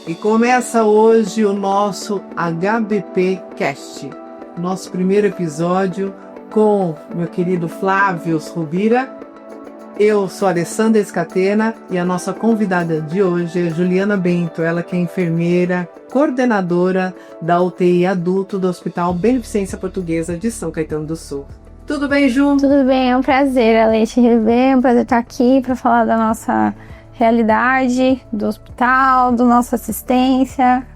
E começa hoje o nosso HBP Cast, nosso primeiro episódio com meu querido Flávio Rubira. Eu sou a Alessandra Escatena e a nossa convidada de hoje é Juliana Bento, ela que é enfermeira, coordenadora da UTI adulto do Hospital Beneficência Portuguesa de São Caetano do Sul. Tudo bem, Ju? Tudo bem, é um prazer, Ale, te rever, é um prazer estar aqui para falar da nossa realidade, do hospital, da nossa assistência.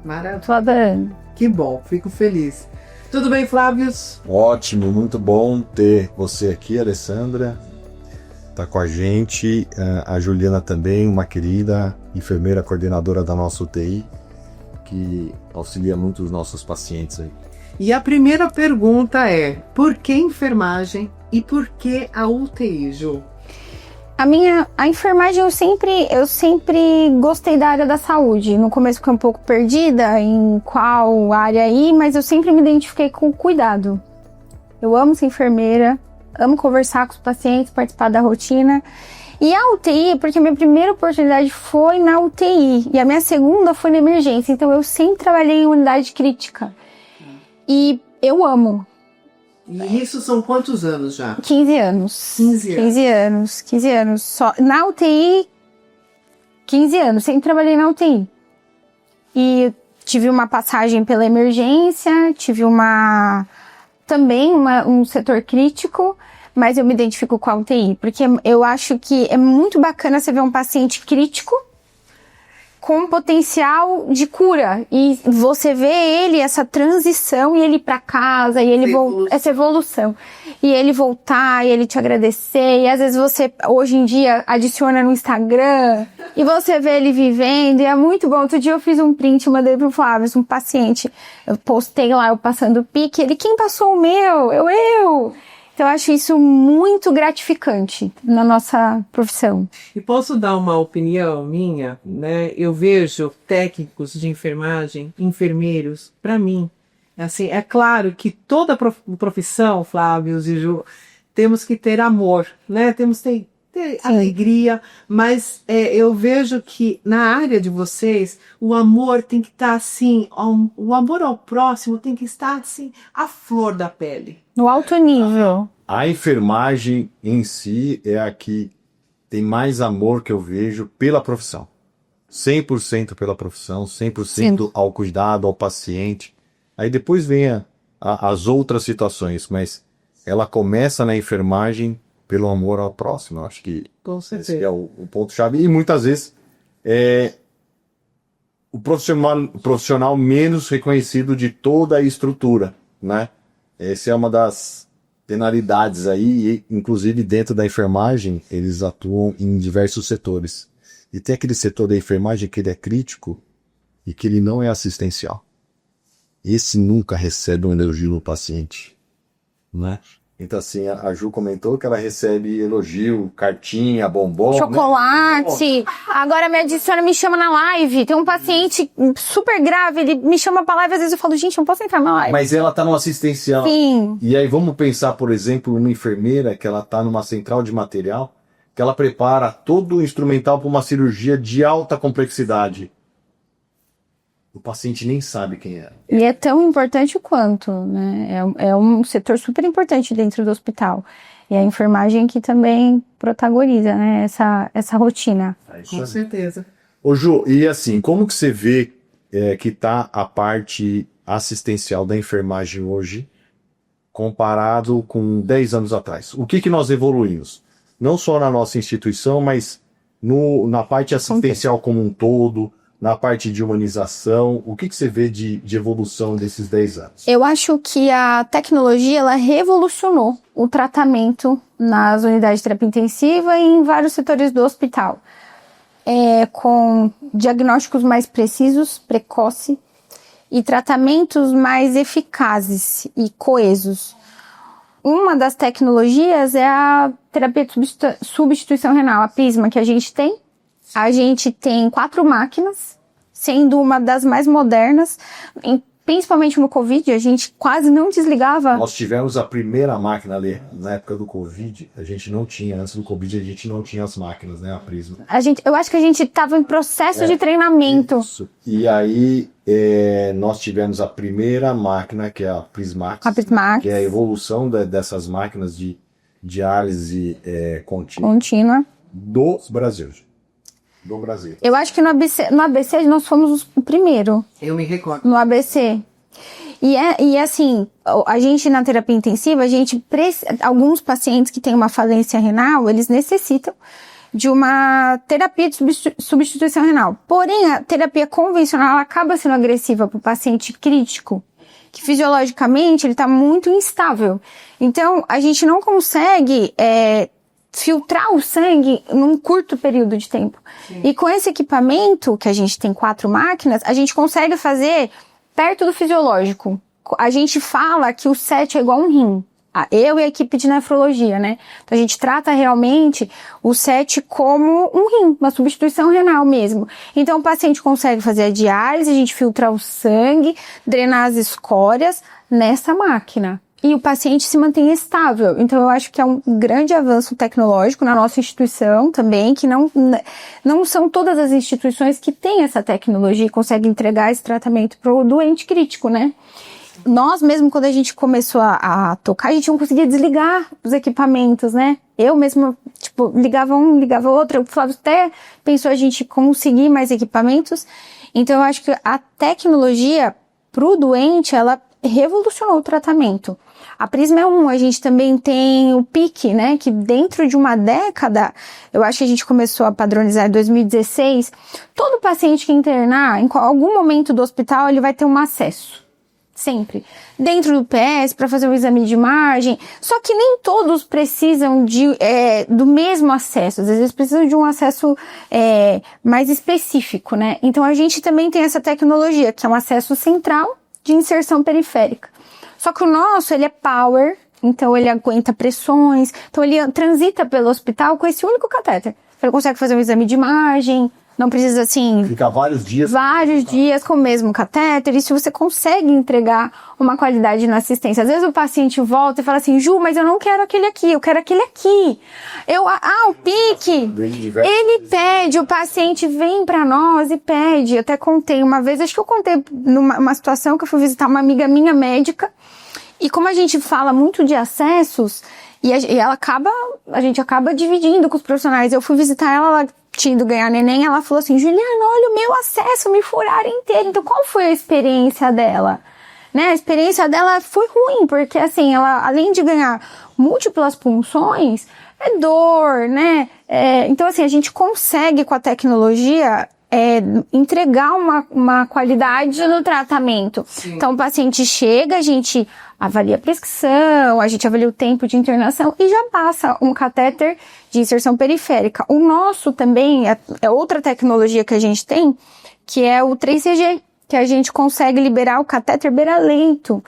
Maravilha. Tô adorando. Que bom, fico feliz. Tudo bem, Flávio? Ótimo, muito bom ter você aqui, Alessandra. Tá com a gente, a Juliana também, uma querida enfermeira coordenadora da nossa UTI, que auxilia muito os nossos pacientes aí. E a primeira pergunta é, por que enfermagem e por que a UTI, Ju? A enfermagem, eu sempre gostei da área da saúde. No começo fiquei um pouco perdida em qual área ir, mas eu sempre me identifiquei com o cuidado. Eu amo ser enfermeira, amo conversar com os pacientes, participar da rotina. E a UTI, porque a minha primeira oportunidade foi na UTI e a minha segunda foi na emergência. Então eu sempre trabalhei em unidade crítica. E eu amo. E isso são quantos anos já? 15 anos. 15 anos. Só, na UTI, 15 anos. Sempre trabalhei na UTI. E tive uma passagem pela emergência, tive um setor crítico, mas eu me identifico com a UTI. Porque eu acho que é muito bacana você ver um paciente crítico com potencial de cura, e você vê essa transição, e ele ir pra casa, e ele essa evolução, e ele voltar, e ele te agradecer, e às vezes você, hoje em dia, adiciona no Instagram, e você vê ele vivendo, e é muito bom. Outro dia eu fiz um print, mandei pro Flávio, um paciente, eu postei lá, eu passando o pique, ele, quem passou o meu? Eu! Então, eu acho isso muito gratificante na nossa profissão. E posso dar uma opinião minha, né? Eu vejo técnicos de enfermagem, enfermeiros, para mim, assim, é claro que toda profissão, Flávio e Ju, temos que ter amor, né? Temos que ter alegria, mas eu vejo que na área de vocês, o amor tem que estar assim, o amor ao próximo tem que estar assim, à flor da pele. No alto nível. A enfermagem em si é a que tem mais amor que eu vejo pela profissão. 100% pela profissão, 100% ao cuidado, ao paciente. Aí depois vem as outras situações, mas ela começa na enfermagem pelo amor ao próximo. Eu acho que esse é o ponto-chave. E muitas vezes é o profissional menos reconhecido de toda a estrutura, né? Essa é uma das penalidades aí, e, inclusive dentro da enfermagem, eles atuam em diversos setores. E tem aquele setor da enfermagem que ele é crítico e que ele não é assistencial. Esse nunca recebe um elogio no paciente, né? Então assim, a Ju comentou que ela recebe elogio, cartinha, bombom, chocolate, né? Agora me adiciona, me chama na live. Tem um paciente super grave, ele me chama pra live, às vezes eu falo, gente, eu não posso entrar na live. Mas ela tá no assistencial. Sim. E aí vamos pensar, por exemplo, uma enfermeira que ela tá numa central de material, que ela prepara todo o instrumental para uma cirurgia de alta complexidade. O paciente nem sabe quem é. E é tão importante quanto, né? É um setor super importante dentro do hospital. E a enfermagem que também protagoniza, né, essa rotina. Com certeza. Ô Ju, e assim, como que você vê que tá a parte assistencial da enfermagem hoje, comparado com 10 anos atrás? O que nós evoluímos? Não só na nossa instituição, mas na parte assistencial como um todo, na parte de humanização. O que você vê de evolução desses 10 anos? Eu acho que a tecnologia, ela revolucionou o tratamento nas unidades de terapia intensiva e em vários setores do hospital. Com diagnósticos mais precisos, precoce, e tratamentos mais eficazes e coesos. Uma das tecnologias é a terapia de substituição renal, a Prisma, que a gente tem. A gente tem 4 máquinas, sendo uma das mais modernas. principalmente no Covid, a gente quase não desligava. Nós tivemos a primeira máquina ali, na época do Covid, a gente não tinha, antes do Covid a gente não tinha as máquinas, né, a Prisma. Eu acho que a gente estava em processo de treinamento. Isso. E aí, nós tivemos a primeira máquina, que é a Prismax, A Prismax. que é a evolução dessas máquinas de diálise contínua Contínua. do Brasil. Do Brasil. Eu acho que no ABC nós fomos o primeiro. Eu me recordo. No ABC. E assim, a gente na terapia intensiva, alguns pacientes que têm uma falência renal, eles necessitam de uma terapia de substituição renal. Porém, a terapia convencional ela acaba sendo agressiva para o paciente crítico, que fisiologicamente ele está muito instável. Então, a gente não consegue filtrar o sangue num curto período de tempo. Sim. E com esse equipamento, que a gente tem 4 máquinas, a gente consegue fazer perto do fisiológico. A gente fala que o SET é igual um rim. Eu e a equipe de nefrologia, né? Então a gente trata realmente o SET como um rim, uma substituição renal mesmo. Então o paciente consegue fazer a diálise, a gente filtrar o sangue, drenar as escórias nessa máquina. E o paciente se mantém estável. Então, eu acho que é um grande avanço tecnológico na nossa instituição também, que não são todas as instituições que têm essa tecnologia e conseguem entregar esse tratamento para o doente crítico, né? Nós mesmo, quando a gente começou a tocar, a gente não conseguia desligar os equipamentos, né? Eu mesma, ligava um, ligava outro. O Flávio até pensou a gente conseguir mais equipamentos. Então, eu acho que a tecnologia para o doente, ela revolucionou o tratamento. A Prisma é a gente também tem o PIC, né, que dentro de uma década, eu acho que a gente começou a padronizar em 2016, todo paciente que internar, em algum momento do hospital, ele vai ter um acesso, sempre, dentro do PS, para fazer um exame de imagem, só que nem todos precisam do mesmo acesso, às vezes precisam de um acesso mais específico, né, então a gente também tem essa tecnologia, que é um acesso central de inserção periférica. Só que o nosso, ele é power, então ele aguenta pressões, então ele transita pelo hospital com esse único catéter. Ele consegue fazer um exame de imagem, não precisa assim... Ficar vários dias com o mesmo catéter, isso você consegue entregar uma qualidade na assistência. Às vezes o paciente volta e fala assim, Ju, mas eu não quero aquele aqui, eu quero aquele aqui. O PIC, ele pede, o paciente vem pra nós e pede. Eu até contei uma vez, acho que eu contei numa situação que eu fui visitar uma amiga minha médica, e como a gente fala muito de acessos, a gente acaba dividindo com os profissionais. Eu fui visitar ela tinha ido ganhar neném, ela falou assim, Juliana, olha o meu acesso, me furaram inteiro. Então, qual foi a experiência dela? Né? A experiência dela foi ruim, porque assim, ela, além de ganhar múltiplas punções, é dor, né? Então, assim, a gente consegue com a tecnologia entregar uma qualidade no tratamento. Sim. Então, o paciente chega, a gente avalia a prescrição, a gente avalia o tempo de internação e já passa um catéter de inserção periférica. O nosso também é outra tecnologia que a gente tem, que é o 3CG, que a gente consegue liberar o catéter beira-leito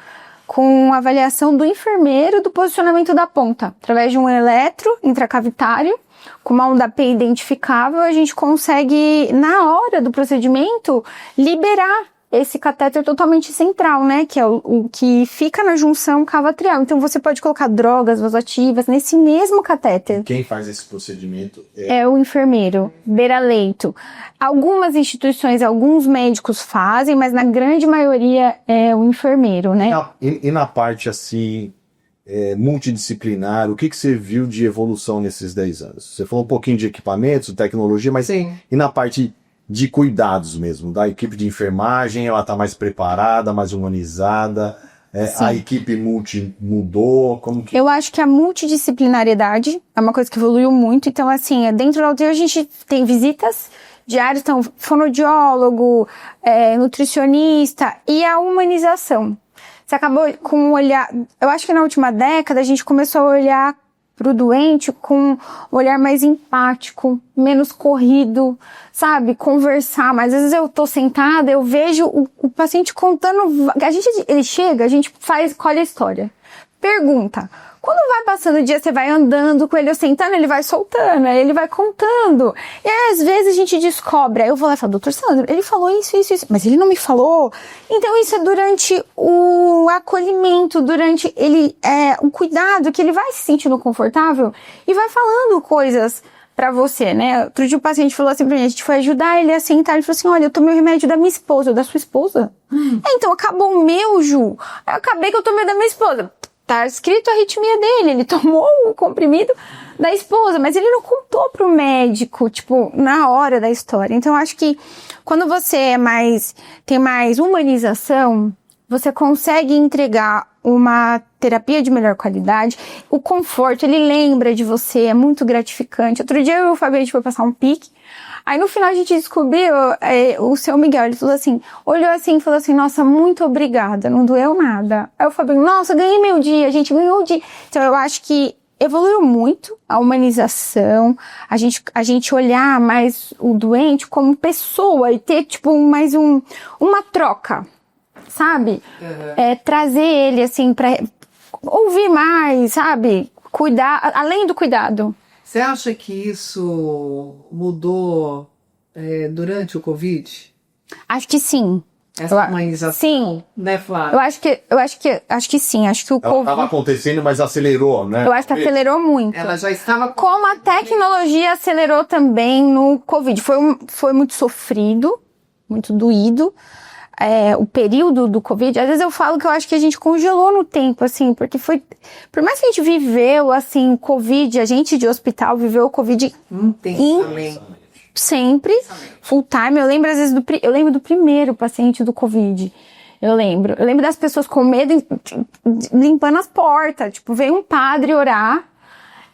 com avaliação do enfermeiro do posicionamento da ponta. Através de um eletro intracavitário, com uma onda P identificável, a gente consegue, na hora do procedimento, liberar esse catéter totalmente central, né? Que é o que fica na junção cavo-atrial. Então, você pode colocar drogas vasoativas nesse mesmo catéter. Quem faz esse procedimento é o enfermeiro, beira-leito. Algumas instituições, alguns médicos fazem, mas na grande maioria é o enfermeiro, né? E na parte, assim, multidisciplinar, o que você viu de evolução nesses 10 anos? Você falou um pouquinho de equipamentos, tecnologia, mas sim. E na parte de cuidados mesmo, da equipe de enfermagem, ela está mais preparada, mais humanizada, a equipe multi mudou, como que... Eu acho que a multidisciplinariedade é uma coisa que evoluiu muito, então assim, dentro da UTI a gente tem visitas diárias, então fonoaudiólogo, nutricionista e a humanização. Você acabou com um olhar, eu acho que na última década a gente começou a olhar para o doente com um olhar mais empático, menos corrido, sabe? Conversar. Mas às vezes eu tô sentada, eu vejo o paciente contando. Ele chega, a gente colhe a história. pergunta. Quando vai passando o dia, você vai andando com ele, ou sentando, ele vai soltando, aí ele vai contando. E aí, às vezes, a gente descobre. Aí eu vou lá e falo, doutor Sandro, ele falou isso, mas ele não me falou. Então, isso é durante o acolhimento, durante o cuidado, que ele vai se sentindo confortável e vai falando coisas pra você, né? Outro dia o paciente falou assim pra mim, a gente foi ajudar ele a sentar, ele falou assim, olha, eu tomei o remédio da minha esposa, da sua esposa? Então, acabou o meu, Ju. Eu acabei que eu tomei da minha esposa. Tá escrito a arritmia dele, ele tomou o comprimido da esposa, mas ele não contou pro médico, tipo, na hora da história. Então, eu acho que quando você tem mais humanização, você consegue entregar uma terapia de melhor qualidade, o conforto, ele lembra de você, é muito gratificante. Outro dia eu e o Fabio, a gente foi passar um pique, aí no final a gente descobriu, o seu Miguel, ele falou assim, olhou assim e falou assim, nossa, muito obrigada, não doeu nada. Aí o Fabio, nossa, ganhei meu dia, a gente ganhou o dia. Então eu acho que evoluiu muito a humanização, a gente olhar mais o doente como pessoa e ter tipo uma troca, sabe? Trazer ele assim pra ouvir mais, sabe? Cuidar, além do cuidado. Você acha que isso mudou durante o Covid? Acho que sim. Essa humanização, sim. Né, Flávia? Eu acho que sim. Acho que o Ela Covid estava acontecendo, mas acelerou, né? eu acho que acelerou muito. Ela já estava... Como a tecnologia acelerou também no Covid. Foi muito sofrido, muito doído. O período do Covid, às vezes eu falo que eu acho que a gente congelou no tempo, assim, porque por mais que a gente viveu, assim, o Covid, a gente de hospital viveu o Covid sempre, full time. Eu lembro, às vezes, do primeiro paciente do Covid. Eu lembro das pessoas com medo, limpando as portas, tipo, veio um padre orar,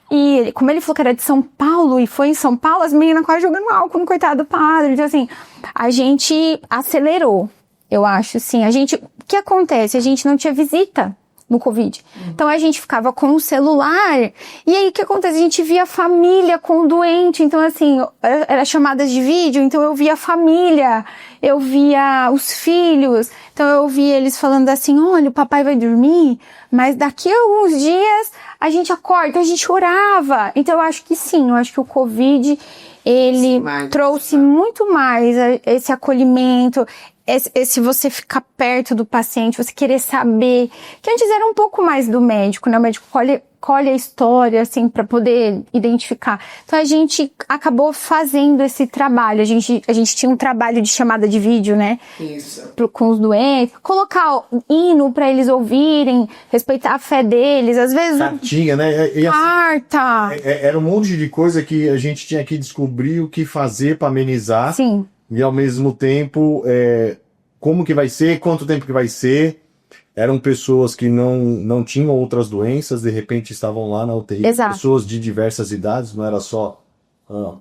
e como ele falou que era de São Paulo, e foi em São Paulo, as meninas quase jogando álcool no coitado do padre. Então, assim, a gente acelerou. Eu acho, sim. O que acontece? A gente não tinha visita no Covid. Então, a gente ficava com o celular. E aí, o que acontece? A gente via a família com o doente. Então, assim, era chamadas de vídeo. Então, eu via a família. Eu via os filhos. Então, eu via eles falando assim, olha, o papai vai dormir, mas daqui a alguns dias a gente acorda. Então, a gente orava. Então, eu acho que sim. Eu acho que o Covid, ele trouxe muito mais esse acolhimento, esse você ficar perto do paciente, você querer saber, que antes era um pouco mais do médico, né? O médico colhe a história, assim, para poder identificar. Então, a gente acabou fazendo esse trabalho. A gente tinha um trabalho de chamada de vídeo, né? Isso. Com os doentes. Colocar hino para eles ouvirem, respeitar a fé deles. Às vezes... Cartinha, né? Carta! Era um monte de coisa que a gente tinha que descobrir o que fazer para amenizar. Sim. E, ao mesmo tempo, como que vai ser, quanto tempo que vai ser. Eram pessoas que não tinham outras doenças, de repente estavam lá na UTI. Exato. Pessoas de diversas idades, não era só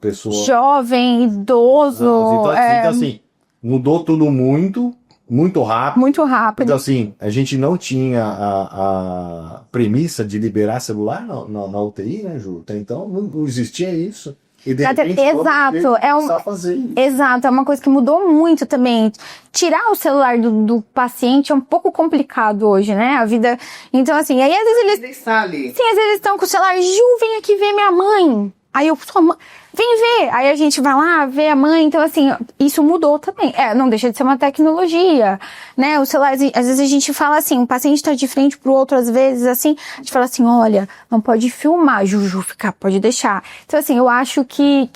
pessoa... Jovem, idoso... Então, assim, mudou tudo muito, muito rápido. Muito rápido. Então, assim, a gente não tinha a premissa de liberar celular na UTI, né, Ju? Até então, não existia isso. E de repente, exato, é uma coisa que mudou muito também. Tirar o celular do paciente é um pouco complicado hoje, né? A vida. Então, assim, aí às vezes eles. Está ali. Sim, às vezes eles estão com o celular, Ju, vem aqui ver minha mãe. Aí sua mãe, vem ver. Aí a gente vai lá ver a mãe. Então, assim, isso mudou também. Não deixa de ser uma tecnologia, né? O celular, às vezes a gente fala assim, um paciente tá de frente pro outro, às vezes, assim, a gente fala assim, olha, não pode filmar, Juju, pode deixar. Então, assim, eu acho que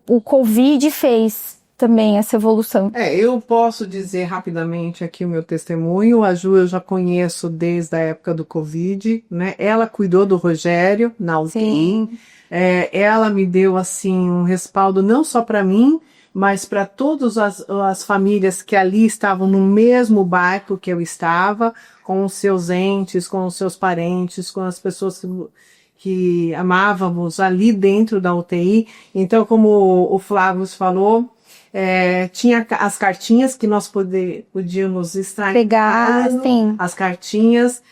o Covid fez também essa evolução. Eu posso dizer rapidamente aqui o meu testemunho. A Ju eu já conheço desde a época do Covid, né? Ela cuidou do Rogério na UTI. Sim. Ela me deu, assim, um respaldo não só para mim, mas para todas as famílias que ali estavam no mesmo bairro que eu estava, com os seus entes, com os seus parentes, com as pessoas que amávamos ali dentro da UTI. Então, como o Flávio falou, tinha as cartinhas que nós podíamos extrair. Pegar, sim. As cartinhas.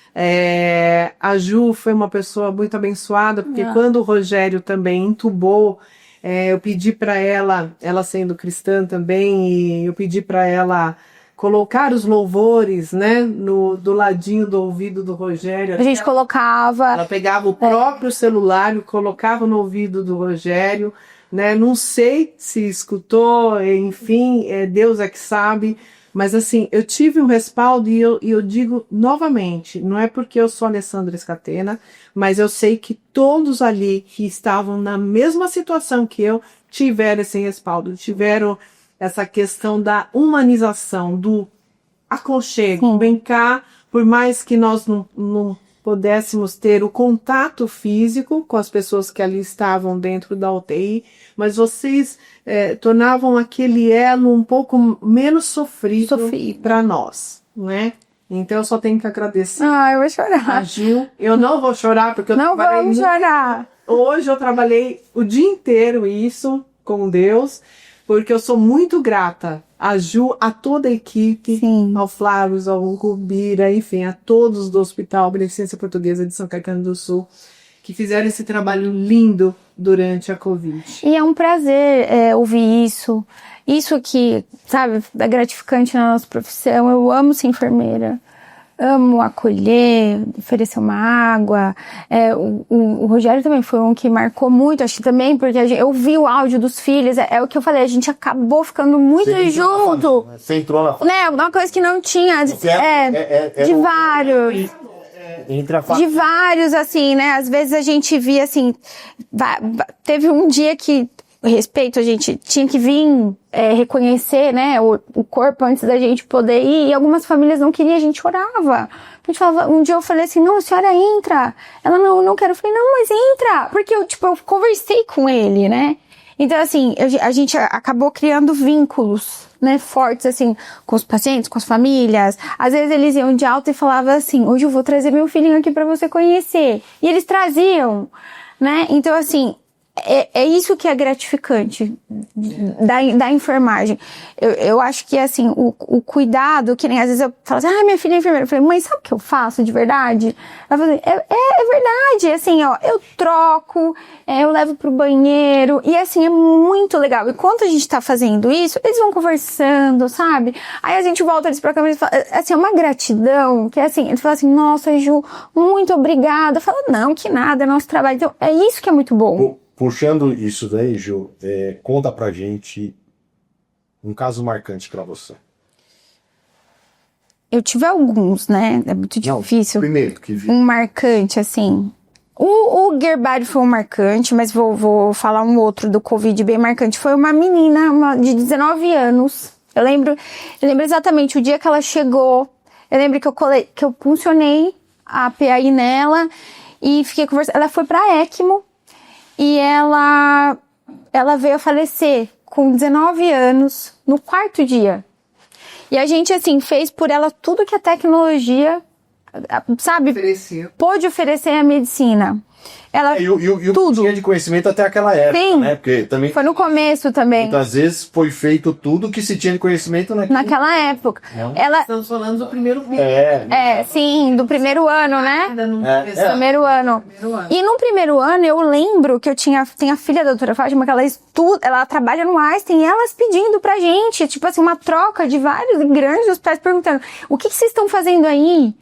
A Ju foi uma pessoa muito abençoada, porque quando o Rogério também entubou, eu pedi para ela sendo cristã também, e eu pedi para ela colocar os louvores, né, do ladinho do ouvido do Rogério. A gente colocava. Ela pegava o próprio celular e colocava no ouvido do Rogério, né? Não sei se escutou, enfim, Deus é que sabe. Mas assim, eu tive um respaldo e eu digo novamente, não é porque eu sou Alessandra Scatena, mas eu sei que todos ali que estavam na mesma situação que eu tiveram esse respaldo, tiveram essa questão da humanização, do aconchego. Sim. Vem cá, por mais que nós não pudéssemos ter o contato físico com as pessoas que ali estavam dentro da UTI, mas vocês tornavam aquele elo um pouco menos sofrido para nós, né? Então eu só tenho que agradecer Eu vou chorar. a Gil. Eu não vou chorar porque eu Não trabalhei vamos chorar. Hoje eu trabalhei o dia inteiro isso com Deus, porque eu sou muito grata a Ju, a toda a equipe, Sim. ao Flávio, ao Rubira, enfim, a todos do Hospital Beneficência Portuguesa de São Caetano do Sul, que fizeram esse trabalho lindo durante a Covid. E é um prazer ouvir isso. Isso que, sabe, é gratificante na nossa profissão. Eu amo ser enfermeira. Amo acolher, oferecer uma água. O Rogério também foi um que marcou muito, acho que também, porque eu vi o áudio dos filhos, é o que eu falei, a gente acabou ficando muito junto. Você entrou na família. Né, uma coisa que não tinha, de vários. De vários, assim, né? Às vezes a gente via, assim, teve um dia que, respeito, a gente tinha que vir reconhecer, né, o corpo antes da gente poder ir, e algumas famílias não queriam, a gente chorava. A gente falava, um dia eu falei assim, não, a senhora entra. Ela, não quero. Eu falei, não, mas entra. Porque eu conversei com ele, né? Então, assim, a gente acabou criando vínculos, né, fortes, assim, com os pacientes, com as famílias. Às vezes eles iam de alta e falavam assim, hoje eu vou trazer meu filhinho aqui pra você conhecer. E eles traziam, né? Então, assim, é isso que é gratificante da enfermagem. Eu acho que, assim, o cuidado, que nem às vezes eu falo assim, minha filha é enfermeira. Eu falei, mãe, sabe o que eu faço de verdade? Ela falou, é verdade, assim, ó, eu troco, eu levo pro banheiro, e assim, é muito legal. E quando a gente tá fazendo isso, eles vão conversando, sabe? Aí a gente volta eles pra câmera e fala, assim, é uma gratidão, que assim, eles falam assim, nossa, Ju, muito obrigada. Eu falo, não, que nada, é nosso trabalho. Então, é isso que é muito bom. Puxando isso daí, Ju, conta pra gente um caso marcante pra você. Eu tive alguns, né? É muito difícil. Primeiro que vi. Um marcante, assim. O Gerbário foi um marcante, mas vou falar um outro do Covid bem marcante. Foi uma menina de 19 anos. Eu lembro exatamente o dia que ela chegou. Eu lembro que eu puncionei a PAI nela e fiquei conversando. Ela foi pra ECMO. E ela veio a falecer com 19 anos, no 4º dia. E a gente, assim, fez por ela tudo que a tecnologia, sabe, pôde oferecer à medicina. Ela, E o tudo. que tinha de conhecimento até aquela época, Sim. né? Porque também Foi no começo também. muitas vezes foi feito tudo que se tinha de conhecimento Naquela época. Estamos falando do primeiro vídeo. Sim, do primeiro ano, né? Ainda não Primeiro ano. E no primeiro ano, eu lembro que tem a filha da doutora Fátima, que ela estuda, ela trabalha no Einstein, e elas pedindo pra gente, tipo assim, uma troca de vários grandes hospitais perguntando, o que vocês estão fazendo aí?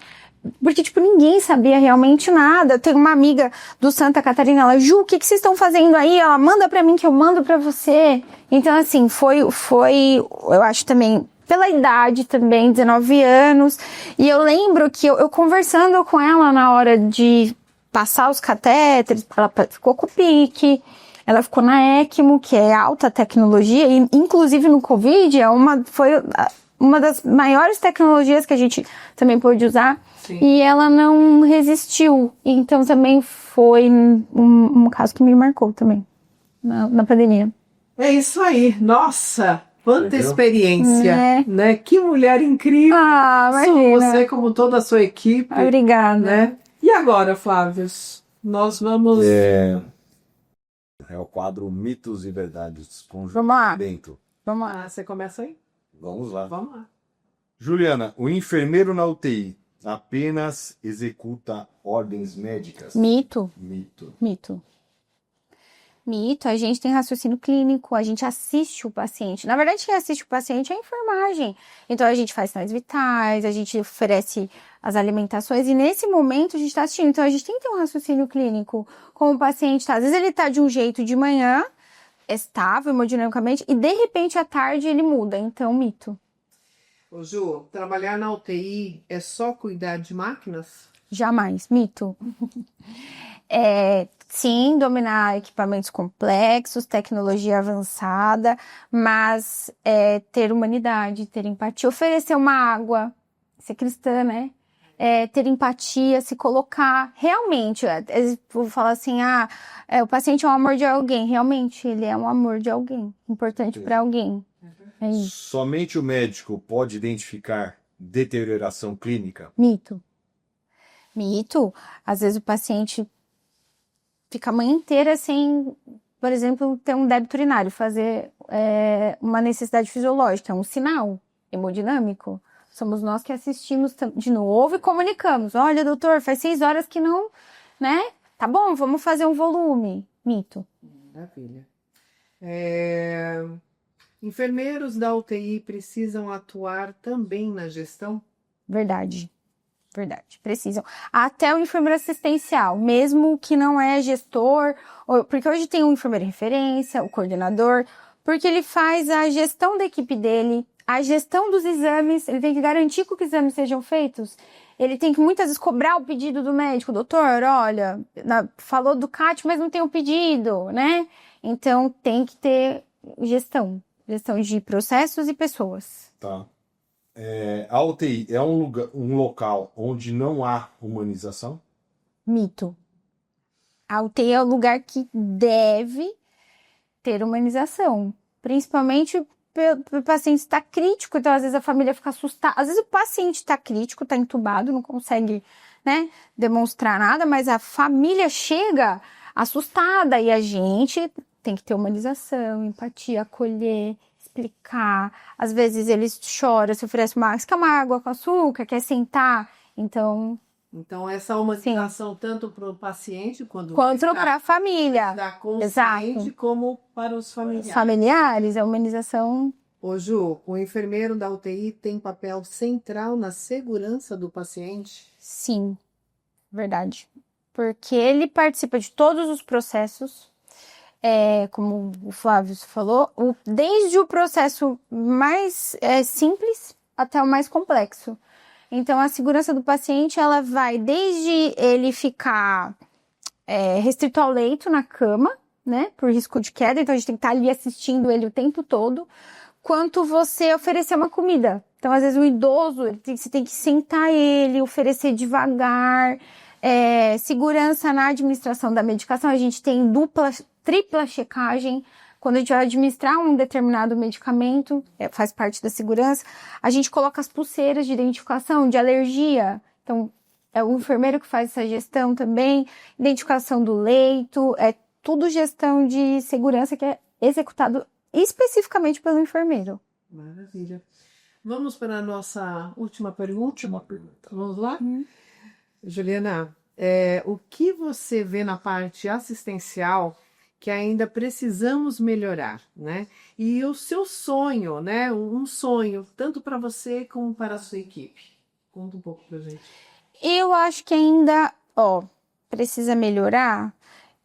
Porque, tipo, ninguém sabia realmente nada. Tem uma amiga do Santa Catarina, ela, Ju, o que vocês estão fazendo aí? Ela, manda pra mim que eu mando pra você. Então, assim, foi, eu acho também, pela idade também, 19 anos. E eu lembro que eu conversando com ela na hora de passar os catéteres, ela ficou com o PIC, ela ficou na ECMO, que é alta tecnologia, e inclusive no Covid, foi uma das maiores tecnologias que a gente também pôde usar. Sim. E ela não resistiu. Então também foi um caso que me marcou também, na pandemia. É isso aí. Nossa, quanta experiência, né? Que mulher incrível. Imagina. Você, como toda a sua equipe. Obrigada. Né? E agora, Flávio? Nós vamos... É o quadro Mitos e Verdades com Bento. Vamos lá. Você começa aí? Vamos lá. Vamos lá. Juliana, o enfermeiro na UTI apenas executa ordens médicas? Mito. Mito, a gente tem raciocínio clínico, a gente assiste o paciente. Na verdade, quem assiste o paciente é a enfermagem. Então, a gente faz sinais vitais, a gente oferece as alimentações e nesse momento a gente está assistindo. Então, a gente tem que ter um raciocínio clínico com o paciente. Tá? Às vezes ele está de um jeito de manhã, estável hemodinamicamente, e de repente à tarde ele muda. Então, mito. Ô Ju, trabalhar na UTI é só cuidar de máquinas? Jamais, mito. Sim, dominar equipamentos complexos, tecnologia avançada, mas ter humanidade, ter empatia, oferecer uma água, ser cristã, né? Ter empatia, se colocar realmente. Vou falar assim, o paciente é um amor de alguém. Realmente, ele é um amor de alguém, importante para alguém. É isso. Somente o médico pode identificar deterioração clínica? Mito. Mito. Às vezes o paciente fica a manhã inteira sem, por exemplo, ter um débito urinário, fazer uma necessidade fisiológica, é um sinal hemodinâmico. Somos nós que assistimos de novo e comunicamos. Olha, doutor, faz 6 horas que não, né? Tá bom, vamos fazer um volume. Mito. Maravilha. Enfermeiros da UTI precisam atuar também na gestão? Verdade. Verdade, precisam. Até o enfermeiro assistencial, mesmo que não é gestor, porque hoje tem um enfermeiro referência, o coordenador, porque ele faz a gestão da equipe dele, a gestão dos exames, ele tem que garantir que os exames sejam feitos, ele tem que muitas vezes cobrar o pedido do médico, doutor, olha, falou do CAT, mas não tem o pedido, né? Então tem que ter gestão de processos e pessoas. Tá. A UTI é um local onde não há humanização? Mito. A UTI é o lugar que deve ter humanização, principalmente o paciente está crítico, então às vezes a família fica assustada, às vezes o paciente está crítico, está entubado, não consegue, né, demonstrar nada, mas a família chega assustada e a gente tem que ter humanização, empatia, acolher, explicar. Às vezes eles choram, se oferece você quer uma água com açúcar, quer sentar, então essa humanização tanto para o paciente quanto para a família. Da consciente, exato, como para os familiares. A humanização. Ô Ju, o enfermeiro da UTI tem papel central na segurança do paciente? Sim, verdade. Porque ele participa de todos os processos, como o Flávio falou, desde o processo mais simples até o mais complexo. Então, a segurança do paciente, ela vai desde ele ficar restrito ao leito na cama, né, por risco de queda, então a gente tem que estar ali assistindo ele o tempo todo, quanto você oferecer uma comida. Então, às vezes, o idoso, você tem que sentar ele, oferecer devagar, segurança na administração da medicação, a gente tem tripla checagem. Quando a gente vai administrar um determinado medicamento, faz parte da segurança, a gente coloca as pulseiras de identificação de alergia. Então, é o enfermeiro que faz essa gestão também, identificação do leito, tudo gestão de segurança que é executado especificamente pelo enfermeiro. Maravilha. Vamos para a nossa última pergunta? Vamos lá? Juliana, o que você vê na parte assistencial que ainda precisamos melhorar, né? E o seu sonho, né? Um sonho, tanto para você como para a sua equipe. Conta um pouco pra gente. Eu acho que ainda, precisa melhorar.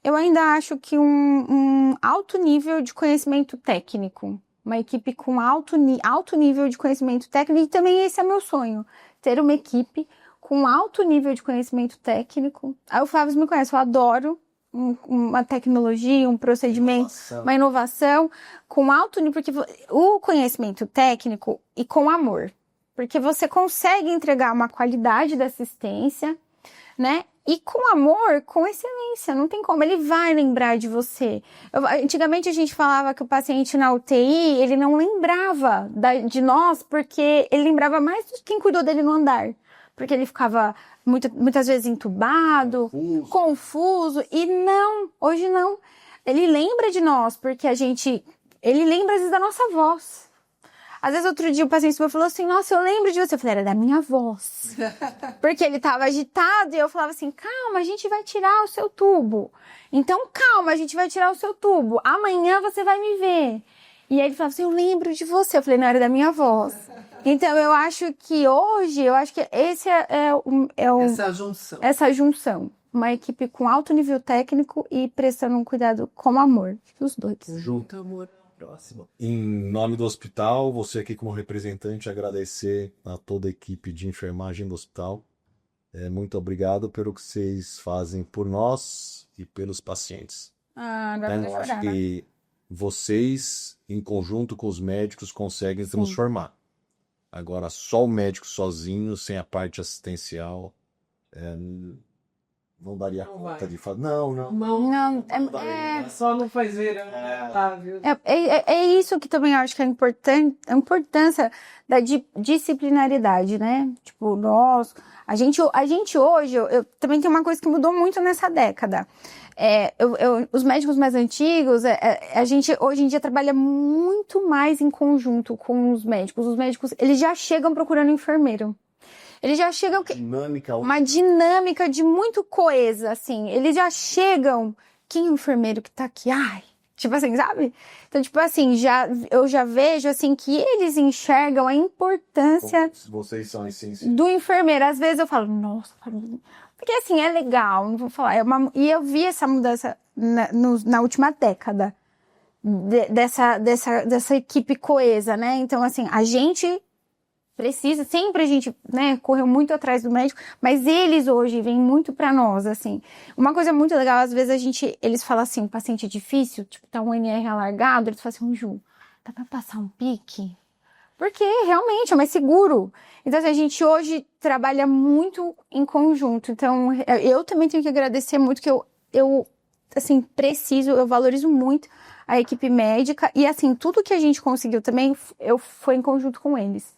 Eu ainda acho que um alto nível de conhecimento técnico. Uma equipe com alto nível de conhecimento técnico. E também esse é meu sonho. Ter uma equipe com alto nível de conhecimento técnico. Aí o Flávio me conhece, eu adoro uma tecnologia, um procedimento, uma inovação com alto nível, porque o conhecimento técnico e com amor, porque você consegue entregar uma qualidade da assistência, né? E com amor, com excelência, não tem como, ele vai lembrar de você. Antigamente a gente falava que o paciente na UTI, ele não lembrava de nós, porque ele lembrava mais de quem cuidou dele no andar. Porque ele ficava muitas vezes entubado, confuso, e não, hoje não. Ele lembra de nós, porque ele lembra às vezes da nossa voz. Às vezes, outro dia, o paciente falou assim, nossa, eu lembro de você. Eu falei, era da minha voz. Porque ele tava agitado e eu falava assim, calma, a gente vai tirar o seu tubo. Então, calma, a gente vai tirar o seu tubo. Amanhã você vai me ver. E aí ele falava assim, eu lembro de você. Eu falei, não, era da minha voz. Então, eu acho que hoje, esse essa junção. Uma equipe com alto nível técnico e prestando um cuidado com amor. Os dois. Junto. Amor. Próximo. Em nome do hospital, você aqui como representante, agradecer a toda a equipe de enfermagem do hospital. Muito obrigado pelo que vocês fazem por nós e pelos pacientes. Eu acho que vocês, em conjunto com os médicos, conseguem transformar. Agora, só o médico sozinho, sem a parte assistencial, não daria conta de fazer. Não. Só não faz verão. Viu? É isso que também eu acho que é importante, a importância da disciplinaridade, né? Tipo, a gente hoje, eu também tem uma coisa que mudou muito nessa década. Os médicos mais antigos, a gente hoje em dia trabalha muito mais em conjunto com os médicos. Os médicos, eles já chegam procurando enfermeiro. Eles já chegam... Uma dinâmica de muito coesa, assim. Eles já chegam... Quem é o enfermeiro que tá aqui? Ai... Tipo assim, sabe? Então, tipo assim, eu já vejo, assim, que eles enxergam a importância... Vocês são essenciais. Do enfermeiro. Às vezes eu falo, nossa... Porque, assim, é legal, não vou falar. E eu vi essa mudança na última década. Dessa equipe coesa, né? Então, assim, a gente... sempre a gente, né, correu muito atrás do médico, mas eles hoje vêm muito pra nós, assim. Uma coisa muito legal, às vezes eles falam assim, paciente difícil, tipo, tá um NR alargado, eles falam assim, Ju, dá pra passar um pique? Porque realmente é mais seguro. Então, assim, a gente hoje trabalha muito em conjunto. Então, eu também tenho que agradecer muito que eu assim, eu valorizo muito a equipe médica e, assim, tudo que a gente conseguiu também, foi em conjunto com eles.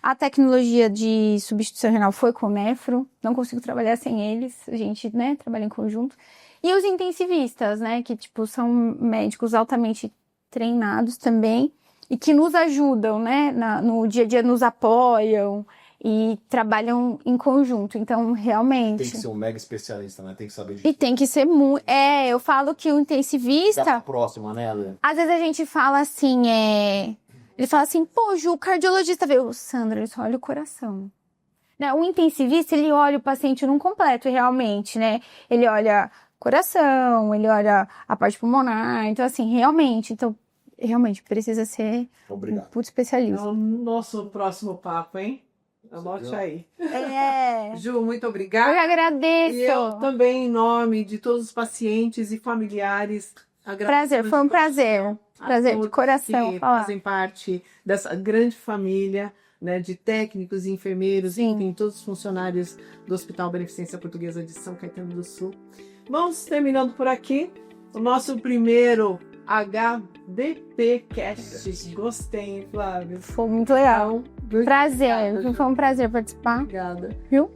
A tecnologia de substituição renal foi com o nefro, não consigo trabalhar sem eles, a gente, né, trabalha em conjunto. E os intensivistas, né, que, tipo, são médicos altamente treinados também e que nos ajudam, né, no dia a dia nos apoiam e trabalham em conjunto. Então, realmente... Tem que ser um mega especialista, né, tem que saber... E tem que ser muito... eu falo que o intensivista... Da próxima, né, Ale? Às vezes a gente fala assim, Ele fala assim, pô, Ju, o cardiologista veio. Sandra, ele só olha o coração. Né? O intensivista, ele olha o paciente num completo, realmente, né? Ele olha coração, ele olha a parte pulmonar. Então, assim, realmente precisa ser um puto especialista. É o nosso próximo papo, hein? Anote aí. Ju, muito Eu obrigada. que agradeço. E eu também, em nome de todos os pacientes e familiares, Prazer, foi um prazer. Prazer de coração que falar. fazem parte dessa grande família, né, de técnicos e enfermeiros, enfim, todos os funcionários do Hospital Beneficência Portuguesa de São Caetano do Sul. Vamos terminando por aqui o nosso primeiro HDP Cast. Gostei, hein, Flávio? Foi muito legal. Prazer, Obrigada, foi um prazer participar. Obrigada. Viu?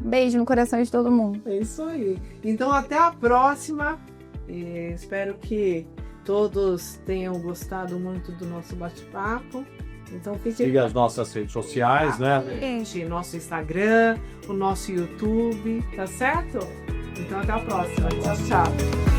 Beijo no coração de todo mundo. É isso aí. Então, até a próxima. E espero que todos tenham gostado muito do nosso bate-papo. Então, fique... Siga as nossas redes sociais, né? Gente, nosso Instagram, o nosso YouTube, tá certo? Então, até a próxima. Tchau, tchau.